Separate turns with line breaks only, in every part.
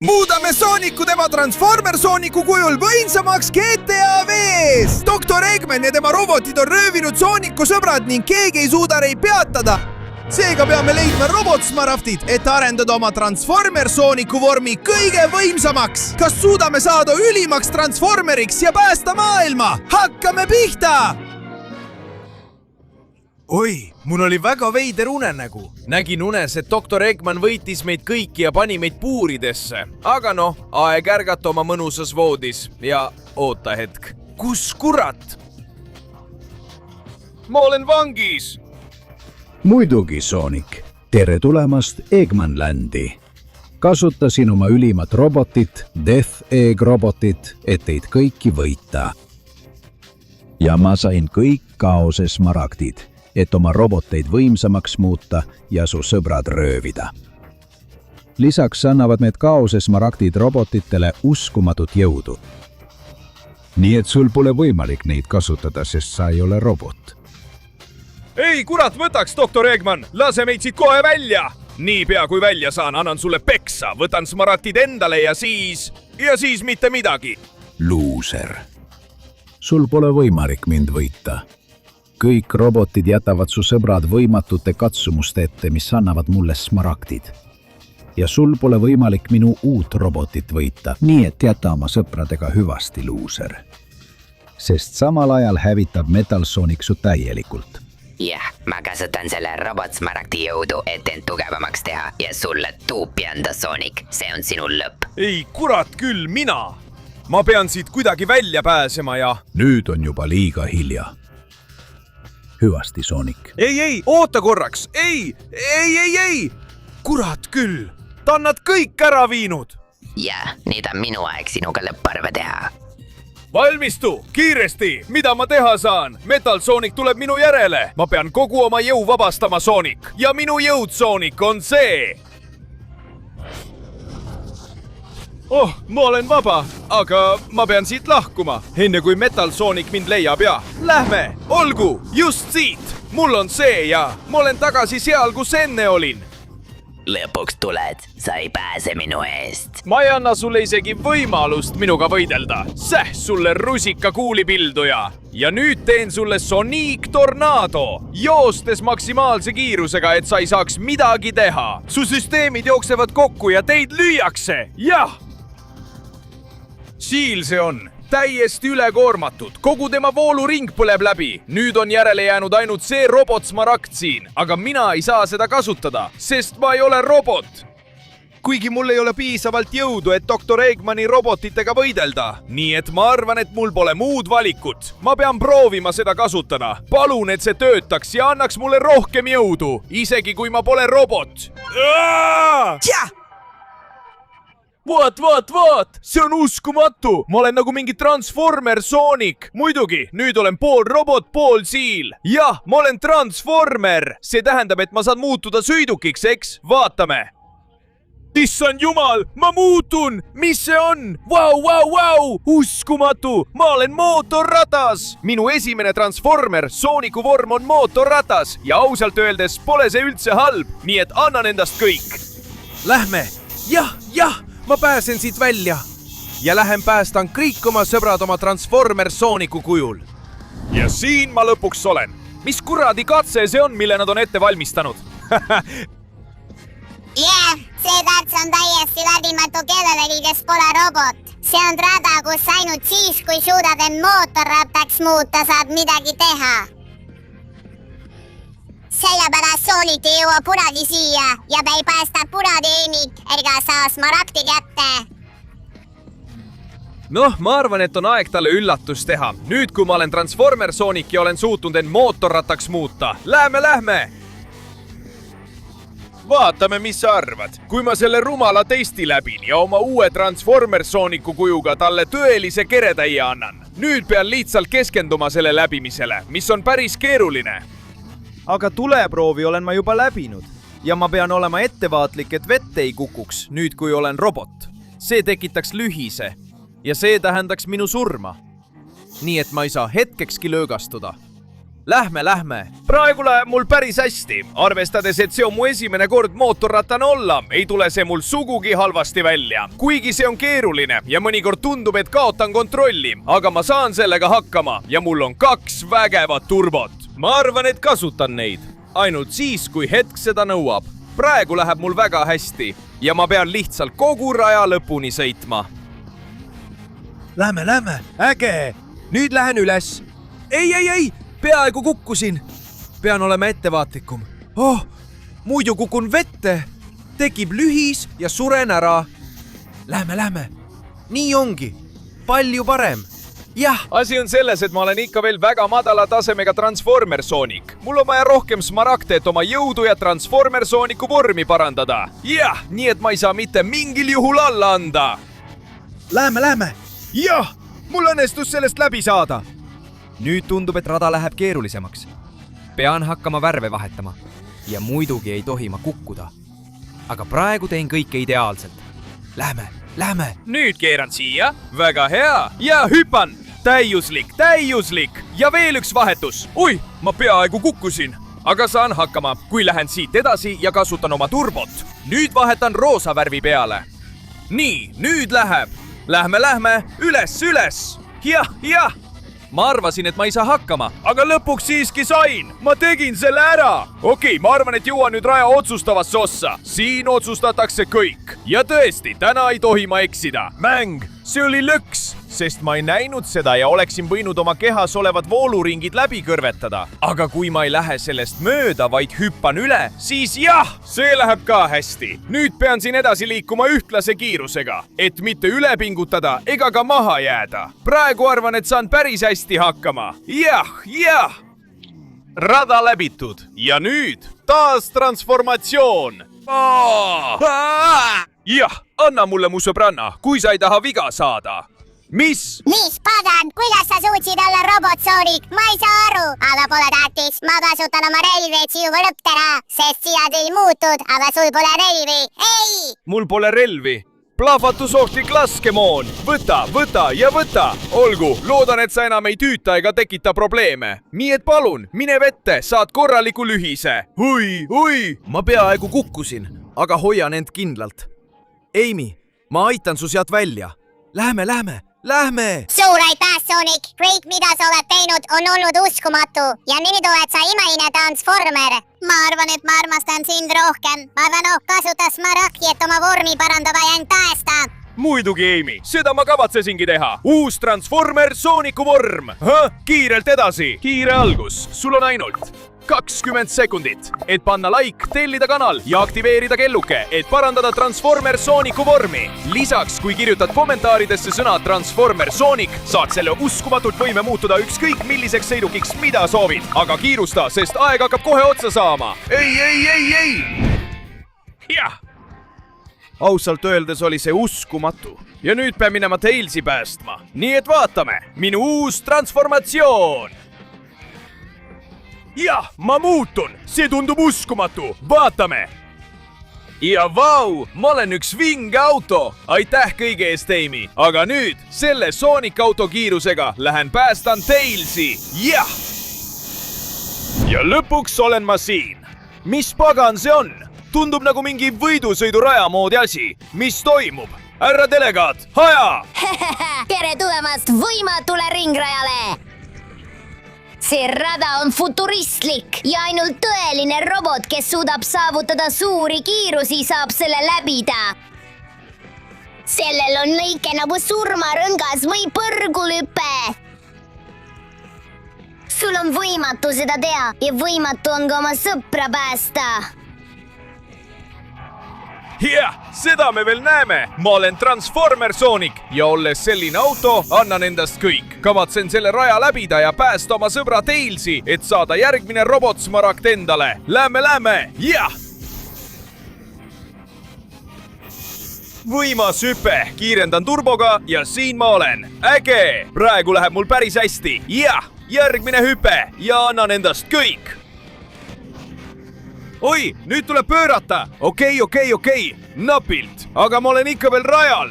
Muudame Sooniku tema Transformer Sooniku kujul võimsamaks GTA V-s! Dr. Eggman ja tema robotid on röövinud Sooniku sõbrad ning keegi ei suuda neid peatada. Seega peame leidma robotsmaraftid, et arendada oma Transformer Sooniku vormi kõige võimsamaks. Kas suudame saada ülimaks Transformeriks ja päästa maailma? Hakkame pihta!
Oi, mul oli väga veider unenägu. Nägin unes, et Dr. Eggman võitis meid kõiki ja pani meid puuridesse. Aga aeg ärgata oma mõnusas voodis ja oota hetk. Kus kurat? Ma olen vangis!
Muidugi, Sonic. Tere tulemast Eggmanlandi. Kasutasin oma ülimat robotit, Death Egg robotit, et teid kõiki võita. Ja ma sain kõik kaose smaragdid, et oma roboteid võimsamaks muuta ja su sõbrad röövida. Lisaks annavad need kaose smaragdid robotitele uskumatut jõudu. Nii et sul pole võimalik neid kasutada, sest sa ei ole robot.
Ei, kurat, võtaks, Dr. Eggman! Lase meid siit kohe välja! Niipea kui välja saan, annan sulle peksa, võtan smaragdid endale ja siis mitte midagi.
Loser. Sul pole võimalik mind võita. Kõik robotid jätavad su sõbrad võimatute katsumuste ette, mis annavad mulle smaragdid. Ja sul pole võimalik minu uut robotit võita, nii et jäta oma sõpradega hüvasti, loser. Sest samal ajal hävitab Metal Sonic su täielikult.
Jah, ma kasutan selle robotsmaragdi jõudu, et end tugevamaks teha ja sulle tuupi anda, Sonic. See on sinu lõpp.
Ei, kurat küll, mina! Ma pean siit kuidagi välja pääsema ja...
Nüüd on juba liiga hilja. Hüvasti, Sonic.
Ei, oota korraks! Ei! Kurat küll! Ta on nad kõik ära viinud!
Jah, nüüd on minu aeg sinuga lõpparve teha.
Valmistu! Kiiresti! Mida ma teha saan? Metal Sonic tuleb minu järele! Ma pean kogu oma jõu vabastama, Sonic! Ja minu jõud, Sonic, on see! Oh, ma olen vaba, aga ma pean siit lahkuma, enne kui Metal Sonic mind leiab ja... Lähme! Olgu! Just siit! Mul on see ja ma olen tagasi seal, kus enne olin!
Lõpuks tuled, sa ei pääse minu eest.
Ma ei anna sulle isegi võimalust minuga võidelda. Säh sulle rusika kuulipilduja. Ja nüüd teen sulle Sonic Tornado, joostes maksimaalse kiirusega, et sa ei saaks midagi teha. Su süsteemid jooksevad kokku ja teid lüüakse. Jah! Siil see on. Täiesti ülekoormatud. Kogu tema vooluring põleb läbi. Nüüd on järele jäänud ainult see robotsmaragd siin. Aga mina ei saa seda kasutada, sest ma ei ole robot. Kuigi mul ei ole piisavalt jõudu, et Dr. Eggmani robotitega võidelda. Nii et ma arvan, et mul pole muud valikut. Ma pean proovima seda kasutada. Palun, et see töötaks ja annaks mulle rohkem jõudu, isegi kui ma pole robot. Vaat! See on uskumatu! Ma olen nagu mingi Transformer Sonic. Muidugi, nüüd olen pool robot, pool siil. Jah, ma olen Transformer. See tähendab, et ma saan muutuda sõidukiks, eks? Vaatame. Issand jumal, ma muutun! Mis see on? Vau! Uskumatu! Ma olen mootorratas! Minu esimene Transformer Sooniku vorm on mootorratas ja ausalt öeldes pole see üldse halb, nii et annan endast kõik. Lähme! Jah! Ma pääsen siit välja ja lähen päästan kõik oma sõbrad oma Transformer Sooniku kujul. Ja siin ma lõpuks olen. Mis kuradi katse see on, mille nad on ette valmistanud?
See tarts on täiesti läbimatu, kellelegi pole robot. See on rada, kus ainult siis, kui suudad end mootorrattaks muuta, saad midagi teha. Sellepärast Sonic ei jõua punadi siia ja me ei päästa punateenik, ega saa smaragdi kätte.
Ma arvan, et on aeg talle üllatus teha. Nüüd, kui ma olen Transformer Sonic ja olen suutnud end mootorrattaks muuta. Lähme! Vaatame, mis sa arvad. Kui ma selle rumala testi läbin ja oma uue Transformer Sooniku kujuga talle tõelise keretäie annan. Nüüd pean lihtsalt keskenduma selle läbimisele, mis on päris keeruline. Aga tuleproovi olen ma juba läbinud ja ma pean olema ettevaatlik, et vette ei kukuks nüüd, kui olen robot. See tekitaks lühise ja see tähendaks minu surma. Nii et ma ei saa hetkekski löögastuda. Lähme. praegu läheb mul päris hästi. Arvestades, et see on mu esimene kord mootorratana olla, ei tule see mul sugugi halvasti välja. Kuigi see on keeruline ja mõnikord tundub, et kaotan kontrolli, aga ma saan sellega hakkama ja mul on 2 vägevat turbot. Ma arvan, et kasutan neid. Ainult siis, kui hetk seda nõuab. Praegu läheb mul väga hästi ja ma pean lihtsalt kogu raja lõpuni sõitma.
Lähme, äge. Nüüd lähen üles. Ei, peaaegu kukkusin. Pean olema ettevaatlikum. Oh, muidu kukun vette. Tekib lühis ja suren ära. Lähme. Nii ongi. Palju parem. Jah.
Asi on selles, et ma olen ikka veel väga madala tasemega Transformer Sonic. Mul on vaja rohkem smaragde, et oma jõudu ja Transformer Sonicu vormi parandada. Jah, nii et ma ei saa mitte mingil juhul alla anda.
Lähme. Jah, mul õnnestus sellest läbi saada.
Nüüd tundub, et rada läheb keerulisemaks. Pean hakkama värve vahetama ja muidugi ei tohi ma kukkuda. Aga praegu teen kõike ideaalselt. Lähme.
Nüüd keeran siia. Väga hea. Ja hüpan. Täiuslik. Ja veel üks vahetus. Oi, ma peaaegu kukkusin. Aga saan hakkama, kui lähen siit edasi ja kasutan oma turbot. Nüüd vahetan roosa värvi peale. Nii, nüüd läheb. Lähme. Üles. Jah. Ma arvasin, et ma ei saa hakkama, aga lõpuks siiski sain. Ma tegin selle ära. Okei, ma arvan, et jõuan nüüd raja otsustavasse ossa. Siin otsustatakse kõik. Ja tõesti, täna ei tohi ma eksida. Mäng, see oli lõks, sest ma ei näinud seda ja oleksin võinud oma kehas olevad vooluringid läbi kõrvetada. Aga kui ma ei lähe sellest mööda, vaid hüppan üle, siis jah, see läheb ka hästi. Nüüd pean siin edasi liikuma ühtlase kiirusega, et mitte üle pingutada ega ka maha jääda. Praegu arvan, et saan päris hästi hakkama. Jah. Rada läbitud ja nüüd taas transformatsioon. Jah, anna mulle mu sõbranna, kui sa ei taha viga saada. Mis
pagan, kuidas sa suutsid olla robot Sonic? Ma ei saa aru, aga pole tähtis. Ma kasutan oma relvi, et sinu lõptera, sest sina küll muutud, aga sul pole relvi. Ei!
Mul pole relvi. Plahvatusohtlik laskemoon. Võta. Olgu, loodan, et sa enam ei tüüta ega tekita probleeme. Nii et palun, mine vette, saad korraliku lühise. Oi!
Ma peaaegu kukkusin, aga hoian end kindlalt. Amy, ma aitan su sealt välja. Lähme!
Suur aitäh, Sonic! Kõik, mida sa oled teinud, on olnud uskumatu. Ja nüüd oled sa imeline Transformer. Ma arvan, et ma armastan sind rohkem. Aga kasuta smaragdi, et oma vormi parandada ja end päästa.
Muidugi, Amy, seda ma kavatsesingi teha. Uus Transformer Sonicu vorm. Kiirelt edasi. Kiire algus. Sul on ainult 20 sekundit, et panna like, tellida kanal ja aktiveerida kelluke, et parandada Transformer Sonicu vormi. Lisaks, kui kirjutad kommentaaridesse sõna Transformer Sonic, saad selle uskumatult võime muutuda ükskõik milliseks sõidukiks, mida soovid. Aga kiirusta, sest aeg hakkab kohe otsa saama. Ei! Jah! Ausalt öeldes oli see uskumatu. Ja nüüd pean minema Tailsi päästma. Nii et vaatame. Minu uus transformatsioon. Jah, ma muutun. See tundub uskumatu. Vaatame. Ja vau, ma olen üks vinge auto. Aitäh kõige eest, Amy. Aga nüüd selle Sonic auto kiirusega lähen päästan Tailsi. Jah! Ja lõpuks olen ma siin. Mis pagan see on? Tundub nagu mingi võidusõiduraja moodi asi. Mis toimub? Härra delegaat, haja!
Tere tulemast võimatule ringrajale! See rada on futuristlik ja ainult tõeline robot, kes suudab saavutada suuri kiirusi, saab selle läbida. Sellel on lõike nagu surmarõngas või põrgulüpe. Sul on võimatu seda teha ja võimatu on ka oma sõpra päästa.
Jah, seda me veel näeme. Ma olen Transformer Sonic ja olles selline auto, annan endast kõik. Kavatsen selle raja läbida ja päästa oma sõbra Tailsi, et saada järgmine robotsmaragd endale. Lähme! Jah! Võimas hüpe, kiirendan turboga ja siin ma olen. Äge! Praegu läheb mul päris hästi. Jah! Järgmine hüpe ja annan endast kõik. Oi, nüüd tuleb pöörata. Okei. Napilt, aga ma olen ikka veel rajal.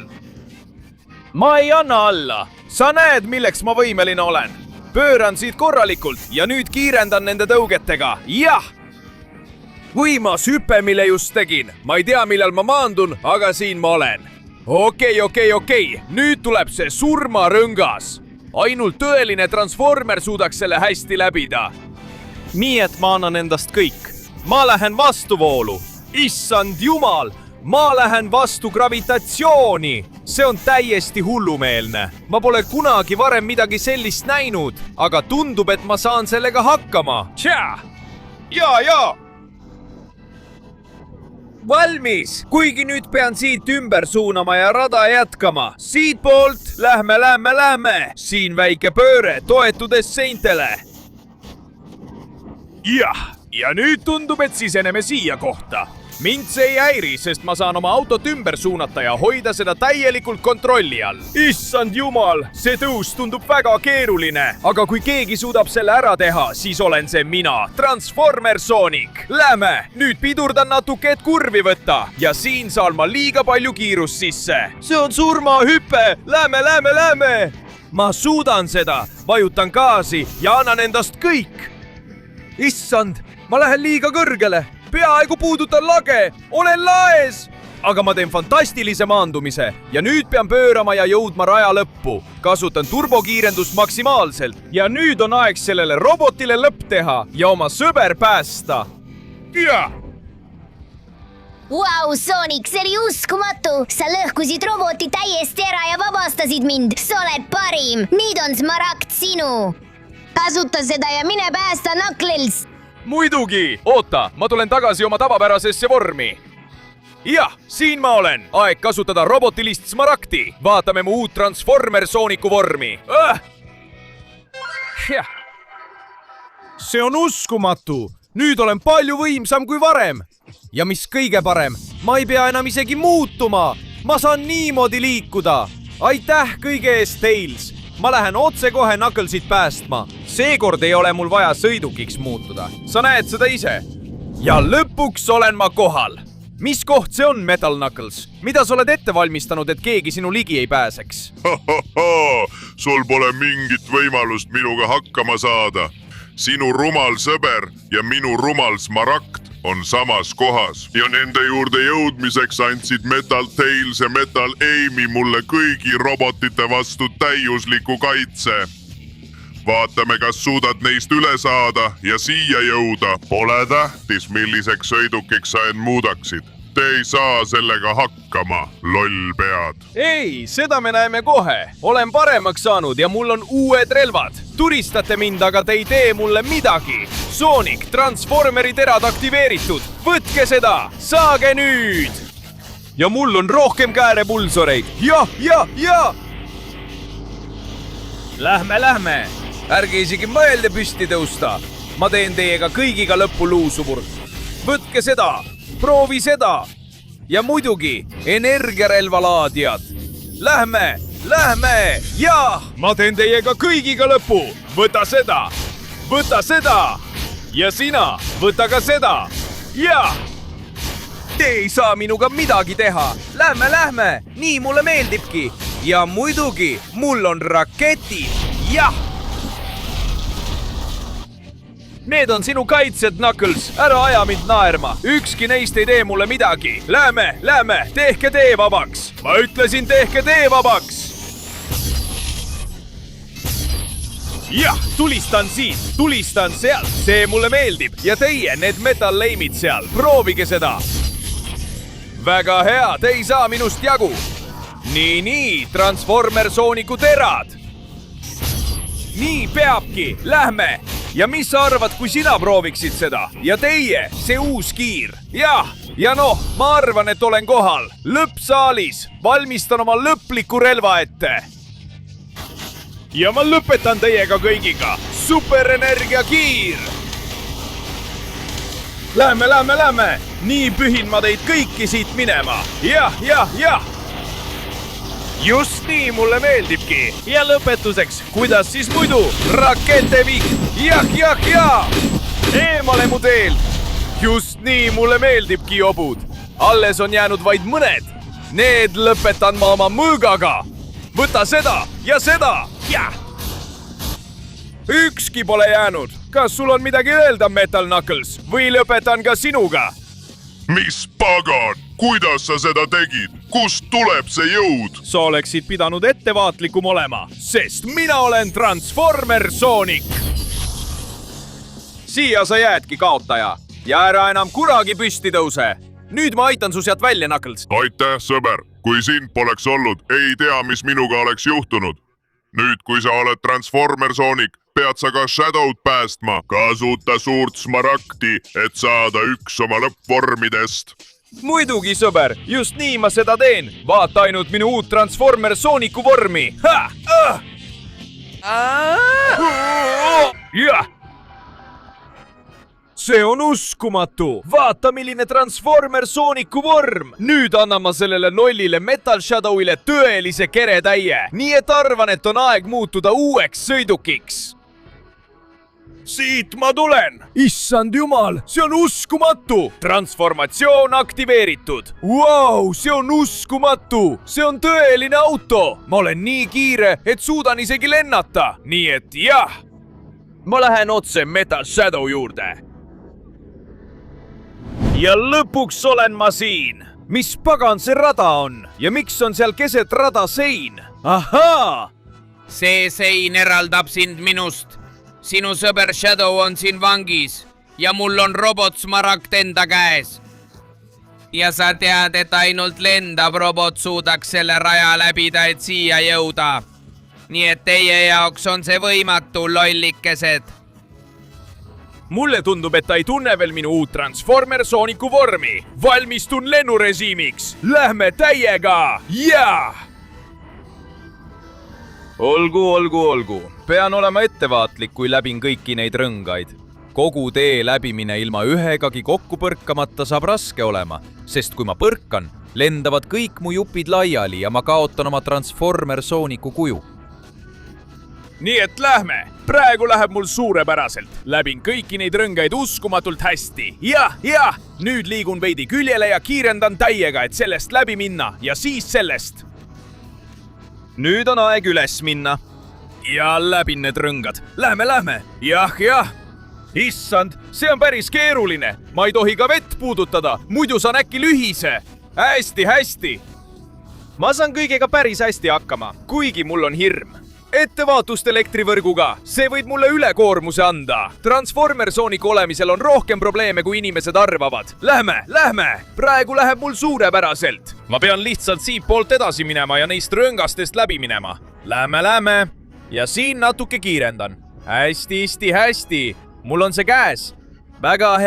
Ma ei anna alla. Sa näed, milleks ma võimeline olen. pööran siit korralikult ja nüüd kiirendan nende tõugetega. Jah! Võimas hüpe, mille just tegin. Ma ei tea, millal ma maandun, aga siin ma olen. Okei. Nüüd tuleb see surmarõngas. Ainult tõeline transformer suudaks selle hästi läbida. Nii et ma annan endast kõik. Ma lähen vastuvoolu. Issand jumal! Ma lähen vastu gravitatsiooni. See on täiesti hullumeelne. Ma pole kunagi varem midagi sellist näinud, aga tundub, et ma saan sellega hakkama. Tšaa! Jaa! Valmis! Kuigi nüüd pean siit ümber suunama ja rada jätkama. Siitpoolt lähme. Siin väike pööre, toetudes seintele. Jah, ja nüüd tundub, et siseneme siia kohta. Mind see ei häiri, sest ma saan oma autot ümber suunata ja hoida seda täielikult kontrolli all. Issand jumal, see tõus tundub väga keeruline. Aga kui keegi suudab selle ära teha, siis olen see mina, Transformer Sonic. Lähme, nüüd pidurdan natuke, et kurvi võtta. Ja siin saan ma liiga palju kiirust sisse. See on surmahüpe. Lähme. Ma suudan seda. Vajutan gaasi ja annan endast kõik. Issand, ma lähen liiga kõrgele. Peaaegu puudutan lage, olen laes! Aga ma teen fantastilise maandumise ja nüüd pean pöörama ja jõudma raja lõppu. Kasutan turbokiirendust maksimaalselt ja nüüd on aeg sellele robotile lõpp teha ja oma sõber päästa. Jah!
Vau, Sonic, see oli uskumatu! Sa lõhkusid roboti täiesti ära ja vabastasid mind. Sa oled parim! Nüüd on Smaragd sinu! Kasuta seda ja mine päästa Knuckles!
Muidugi! Oota, ma tulen tagasi oma tavapärasesse vormi. Jah, siin ma olen. Aeg kasutada robotilist Smaragdi. Vaatame mu uut Transformer Sooniku vormi. See on uskumatu. Nüüd olen palju võimsam kui varem. Ja mis kõige parem, ma ei pea enam isegi muutuma. Ma saan niimoodi liikuda. Aitäh kõige eest, Tails. Ma lähen otsekohe Knucklesit päästma. Seekord ei ole mul vaja sõidukiks muutuda. Sa näed seda ise. Ja lõpuks olen ma kohal. Mis koht see on, Metal Knuckles? Mida sa oled ette valmistanud, et keegi sinu ligi ei pääseks?
Sul pole mingit võimalust minuga hakkama saada. Sinu rumal sõber ja minu rumal Smaragd on samas kohas. Ja nende juurde jõudmiseks andsid Metal Tails ja Metal Amy mulle kõigi robotite vastu täiusliku kaitse. Vaatame, kas suudad neist üle saada ja siia jõuda. Pole tähtis, milliseks sõidukiks sa end muudaksid. Te ei saa sellega hakkama, lollpead.
Ei, seda me näeme kohe. Olen paremaks saanud ja mul on uued relvad. Turistate mind, aga te ei tee mulle midagi. Sonic, Transformeri terad aktiveeritud. Võtke seda, saage nüüd! Ja mul on rohkem käärepulsoreid. Ja! Lähme. Ärge isegi mõelde püsti tõusta. Ma teen teiega kõigiga lõppu luusumur. Võtke seda, proovi seda. Ja muidugi energiarelvalaadijad. Lähme. Ja! Ma teen teiega kõigiga lõppu. Võta seda. Ja sina, võta ka seda. Ja! Te ei saa minuga midagi teha. Lähme. Nii mulle meeldibki. Ja muidugi, mul on raketid. Jah! Need on sinu kaitsjad, Knuckles. Ära aja mind naerma. Ükski neist ei tee mulle midagi. Lähme. Tehke tee vabaks. Ma ütlesin, tehke tee vabaks. Jah, tulistan siit, tulistan sealt. See mulle meeldib. Ja teie, need metalleimid seal. Proovige seda. Väga hea, te ei saa minust jagu. Nii, Transformer Sooniku terad. Nii peabki, lähme. Ja mis sa arvad, kui sina prooviksid seda? Ja teie, see uus kiir. Jah, ja noh, ma arvan, et olen kohal. Lõppsaalis, valmistan oma lõpliku relva ette. Ja ma lõpetan teiega kõigiga. Superenergia kiir. Lähme. Nii pühin ma teid kõiki siit minema. Jah. Just nii mulle meeldibki. Ja lõpetuseks, kuidas siis muidu? Raketeviht. Jah. Eemale mu teelt. Just nii mulle meeldibki, jobud. Alles on jäänud vaid mõned. Need lõpetan ma oma mõõgaga. Võta seda ja seda. Jah. ükski pole jäänud. Kas sul on midagi öelda, Metal Knuckles? Või lõpetan ka sinuga?
mis pagan , kuidas sa seda tegid , kust tuleb see jõud ?
Sa oleksid pidanud ettevaatlikum olema, sest mina olen Transformer Sonic. Siia sa jäädki, kaotaja. Ja ära enam kunagi püsti tõuse. Nüüd ma aitan su sealt välja, Knuckles.
aitäh , sõber , kui sind poleks olnud , ei tea , mis minuga oleks juhtunud . nüüd , kui sa oled Transformer Sonic , pead sa ka Shadow'd päästma . kasuta suurt smaragdi , et saada üks oma lõppvormidest .
Muidugi, sõber, just nii ma seda teen. Vaata ainult minu uut Transformer Sonicu vormi. Jah! See on uskumatu. Vaata, milline Transformer Sonicu vorm. Nüüd annan ma sellele lollile Metal Shadowile tõelise keretäie. Nii et arvan, et on aeg muutuda uueks sõidukiks. Siit ma tulen! Issand jumal, see on uskumatu! Transformatsioon aktiveeritud. Vau, see on uskumatu! See on tõeline auto! Ma olen nii kiire, et suudan isegi lennata. Nii et jah! Ma lähen otse Metal Shadow juurde. Ja lõpuks olen ma siin. Mis pagan see rada on? Ja miks on seal keset rada sein? Ahaa!
See sein eraldab sind minust. Sinu sõber Shadow on siin vangis ja mul on robotsmaragd enda käes. Ja sa tead, et ainult lendav robot suudaks selle raja läbida, et siia jõuda. Nii et teie jaoks on see võimatu, lollikesed.
Mulle tundub, et ta ei tunne veel minu uut Transformer Sonicu vormi. Valmistun lennurežiimiks. Lähme täiega! Jaa! Olgu. Pean olema ettevaatlik, kui läbin kõiki neid rõngaid. Kogu tee läbimine ilma ühegagi kokku põrkamata saab raske olema, sest kui ma põrkan, lendavad kõik mu jupid laiali ja ma kaotan oma Transformer Sonicu kuju. Nii et lähme. Praegu läheb mul suurepäraselt. Läbin kõiki neid rõngaid uskumatult hästi. Jah. Nüüd liigun veidi küljele ja kiirendan täiega, et sellest läbi minna ja siis sellest. Nüüd on aeg üles minna. Ja läbin need rõngad. Lähme. Jah. Issand, see on päris keeruline. Ma ei tohi ka vett puudutada, muidu saan äkki lühise. Hästi. Ma saan kõigega päris hästi hakkama, kuigi mul on hirm. Ettevaatust elektrivõrguga, see võib mulle ülekoormuse anda. Transformer Sonicu olemisel on rohkem probleeme, kui inimesed arvavad. Lähme! Praegu läheb mul suurepäraselt. Ma pean lihtsalt siit poolt edasi minema ja neist rõngastest läbi minema. Lähme! Ja siin natuke kiirendan. Hästi. Mul on see käes. Väga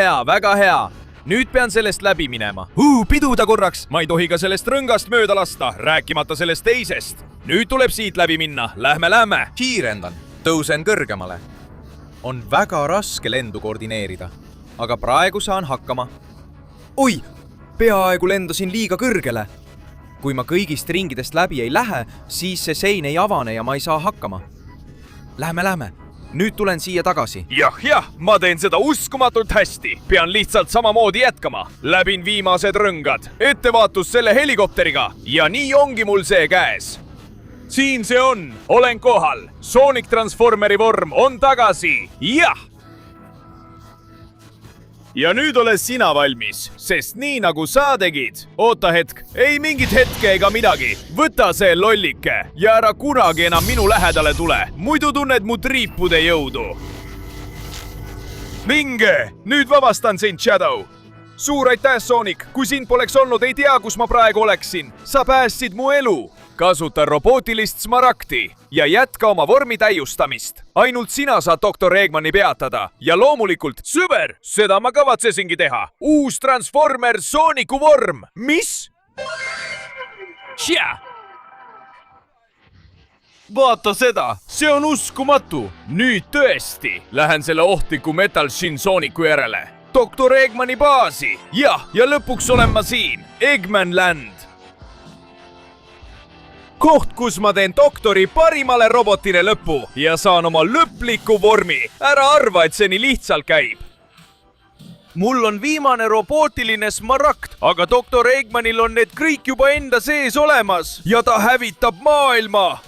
hea. Nüüd pean sellest läbi minema. Piduda korraks. Ma ei tohi ka sellest rõngast mööda lasta, rääkimata sellest teisest. Nüüd tuleb siit läbi minna. Lähme. Kiirendan. Tõusen kõrgemale. On väga raske lendu koordineerida, aga praegu saan hakkama. Oi, peaaegu lendasin liiga kõrgele. Kui ma kõigist ringidest läbi ei lähe, siis see sein ei avane ja ma ei saa hakkama. Lähme. Nüüd tulen siia tagasi. Jah, ma teen seda uskumatult hästi. Pean lihtsalt samamoodi jätkama. Läbin viimased rõngad. Ettevaatus selle helikopteriga. Ja nii ongi mul see käes. Siin see on. Olen kohal. Sonic Transformeri vorm on tagasi. Jah! Ja nüüd ole sina valmis, sest nii nagu sa tegid. Oota hetk, ei mingit hetke ega midagi. Võta see lollike ja ära kunagi enam minu lähedale tule. Muidu tunned mu triipude jõudu. Vinge, nüüd vabastan sind, Shadow. Suur aitäh, Sonic. Kui sind poleks olnud, ei tea, kus ma praegu oleksin. Sa päästsid mu elu. Kasuta robootilist smaragdi ja jätka oma vormi täiustamist. Ainult sina saad Dr. Eggmani peatada. Ja loomulikult, sõber, seda ma kavatsesingi teha. Uus Transformer Sonicu vorm. Mis? Tšia! Vaata seda, see on uskumatu. Nüüd tõesti. Lähen selle ohtliku Metal Shin Sonicu järele. Dr. Eggmani baasi. Ja lõpuks olen ma siin. Eggman Land. Koht, kus ma teen doktori parimale robotile lõpu ja saan oma lõpliku vormi. Ära arva, et see nii lihtsalt käib. Mul on viimane robootiline smaragd, aga Dr. Eggmanil on need kõik juba enda sees olemas ja ta hävitab maailma.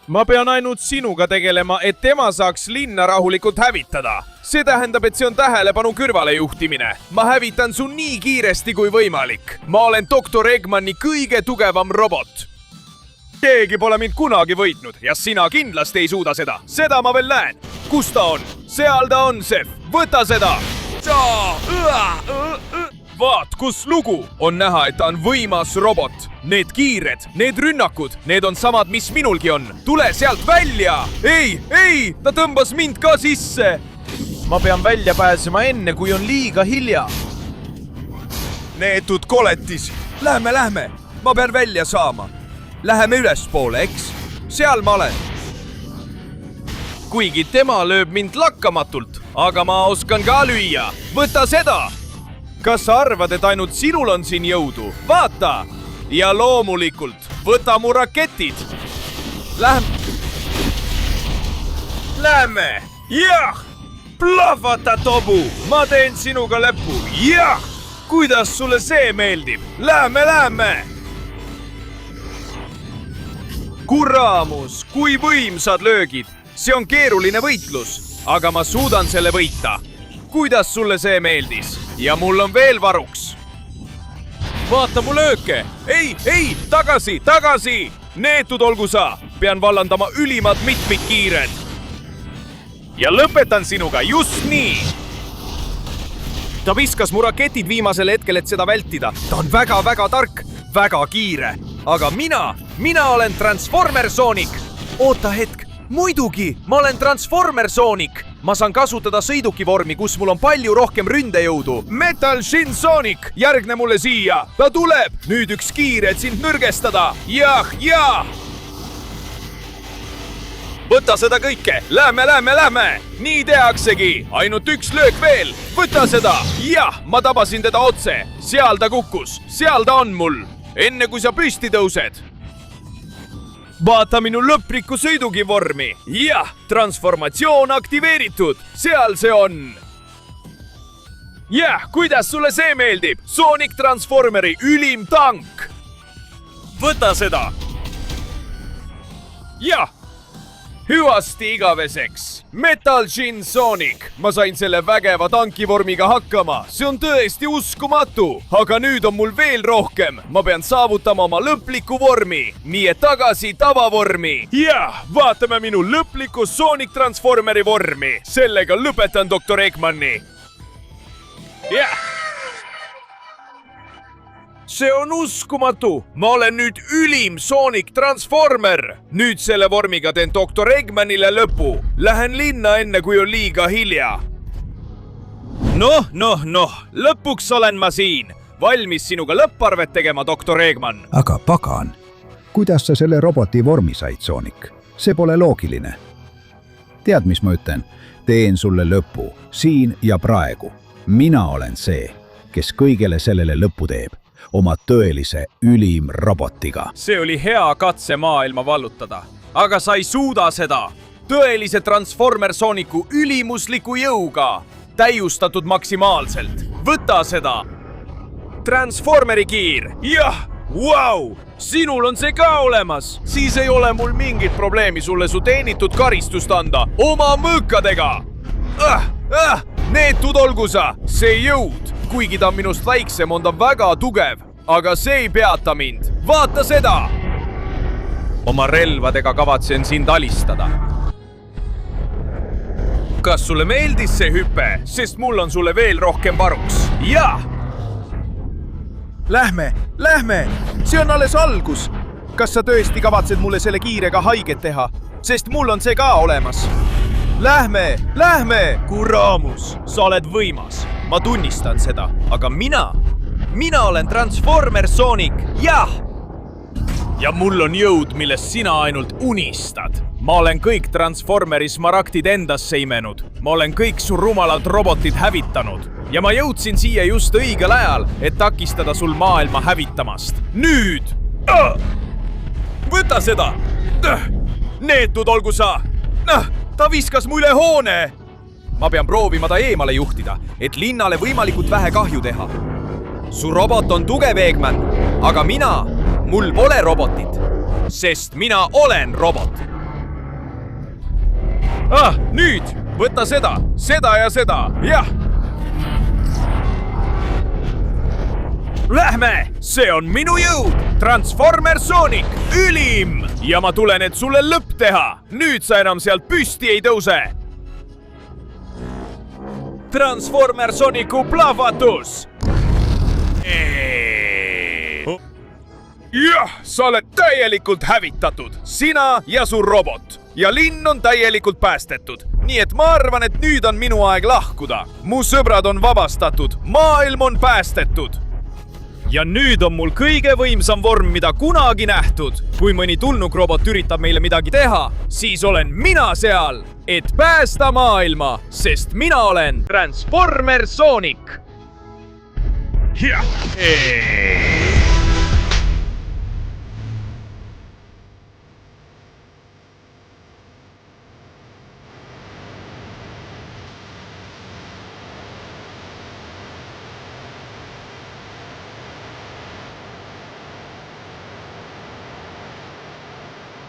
ma pean ainult sinuga tegelema, et tema saaks linna rahulikult hävitada. See tähendab, et see on tähelepanu kõrvale juhtimine. Ma hävitan su nii kiiresti kui võimalik. Ma olen doktor Eggmani kõige tugevam robot. Keegi pole mind kunagi võitnud ja sina kindlasti ei suuda seda. Seda ma veel näen. Kus ta on? Seal ta on, Sef. Võta seda! Vaat, kus lugu! On näha, et ta on võimas robot. Need kiired, need rünnakud, need on samad, mis minulgi on. Tule sealt välja! Ei! Ta tõmbas mind ka sisse! Ma pean välja pääsema enne, kui on liiga hilja. Neetud koletis! Lähme! Ma pean välja saama. Läheme ülespoole, eks? Seal ma olen. Kuigi tema lööb mind lakkamatult, aga ma oskan ka lüüa. Võta seda! Kas sa arvad, et ainult sinul on siin jõudu? Vaata! Ja loomulikult, võta mu raketid! Lähme! Jah! Plahvata, Tobu! Ma teen sinuga lõppu! Jah! Kuidas sulle see meeldib? Lähme! Kuraamus, kui võimsad löögid! See on keeruline võitlus, aga ma suudan selle võita. Kuidas sulle see meeldis? Ja mul on veel varuks. Vaata mu lööke! Ei! Tagasi! Neetud olgu sa! Pean vallandama ülimad mitmikkiired. Ja lõpetan sinuga just nii! Ta viskas mu raketid viimasel hetkel, et seda vältida. Ta on väga tark, väga kiire. Aga mina olen Transformer Sonic. Oota hetk, muidugi, ma olen Transformer Sonic. Ma saan kasutada sõiduki vormi, kus mul on palju rohkem ründejõudu. Metal Shin Sonic, järgne mulle siia. Ta tuleb, nüüd üks kiire, et sind nõrgestada. Jah! Võta seda kõike, lähme! Nii tehaksegi, ainult üks löök veel. Võta seda! Jah, ma tabasin teda otse. Seal ta kukkus, seal ta on mul. Enne kui sa püsti tõused. Vaata minu lõplikku sõidugi vormi. Jah, transformatsioon aktiveeritud. Seal see on. Jah, kuidas sulle see meeldib? Sonic Transformeri ülim tank. Võta seda. Jah. Hüvasti igaveseks. Metal Shin Sonic. Ma sain selle vägeva tankivormiga hakkama. See on tõesti uskumatu. Aga nüüd on mul veel rohkem. Ma pean saavutama oma lõpliku vormi. Nii et tagasi tavavormi. Jah, vaatame minu lõplikku Sonic Transformeri vormi. Sellega lõpetan doktor Eggmani. Jah. See on uskumatu. Ma olen nüüd ülim Sonic Transformer. Nüüd selle vormiga teen doktor Eggmanile lõpu. Lähen linna enne, kui on liiga hilja. Noh. Lõpuks olen ma siin. Valmis sinuga lõpparvet tegema, doktor Eggman.
Aga pagan, kuidas sa selle roboti vormi said, Sonic? See pole loogiline. Tead, mis ma ütlen? Teen sulle lõpu, siin ja praegu. Mina olen see, kes kõigele sellele lõpu teeb. Oma tõelise ülim robotiga.
See oli hea katse maailma vallutada, aga sa ei suuda seda. Tõelise Transformer Sonicu ülimusliku jõuga, täiustatud maksimaalselt. Võta seda. Transformeri kiir. Jah, vau! Sinul on see ka olemas. Siis ei ole mul mingit probleemi sulle su teenitud karistust anda oma mõõkadega. Neetud olgu sa, see jõud. Kuigi ta on minust väiksem, on ta väga tugev, aga see ei peata mind. Vaata seda! Oma relvadega kavatsen sind alistada. Kas sulle meeldis see hüpe, sest mul on sulle veel rohkem varuks? Jah! Lähme! See on alles algus. Kas sa tõesti kavatsed mulle selle kiirega haiget teha? Sest mul on see ka olemas. Lähme! Kuraamus, sa oled võimas. Ma tunnistan seda, aga mina olen Transformer Sonic, jah! Ja mul on jõud, millest sina ainult unistad. Ma olen kõik Transformeri smaragdid endasse imenud. Ma olen kõik su rumalad robotid hävitanud. Ja ma jõudsin siia just õigel ajal, et takistada sul maailma hävitamast. Nüüd! Võta seda! Neetud olgu sa! Ta viskas mu üle hoone! Ma pean proovima ta eemale juhtida, et linnale võimalikult vähe kahju teha. Su robot on tugev, Eggman, aga mul pole robotit, sest mina olen robot. nüüd võta seda ja seda, jah. Lähme, see on minu jõud, Transformer Sonic, ülim! Ja ma tulen, et sulle lõpp teha. Nüüd sa enam sealt püsti ei tõuse. Transformer Sonicu plahvatus! Jah, sa oled täielikult hävitatud, sina ja su robot. Ja linn on täielikult päästetud. Nii et ma arvan, et nüüd on minu aeg lahkuda. Mu sõbrad on vabastatud, maailm on päästetud. Ja nüüd on mul kõige võimsam vorm, mida kunagi nähtud. Kui mõni tulnukrobot üritab meile midagi teha, siis olen mina seal, et päästa maailma, sest mina olen Transformer Sonic. Jah!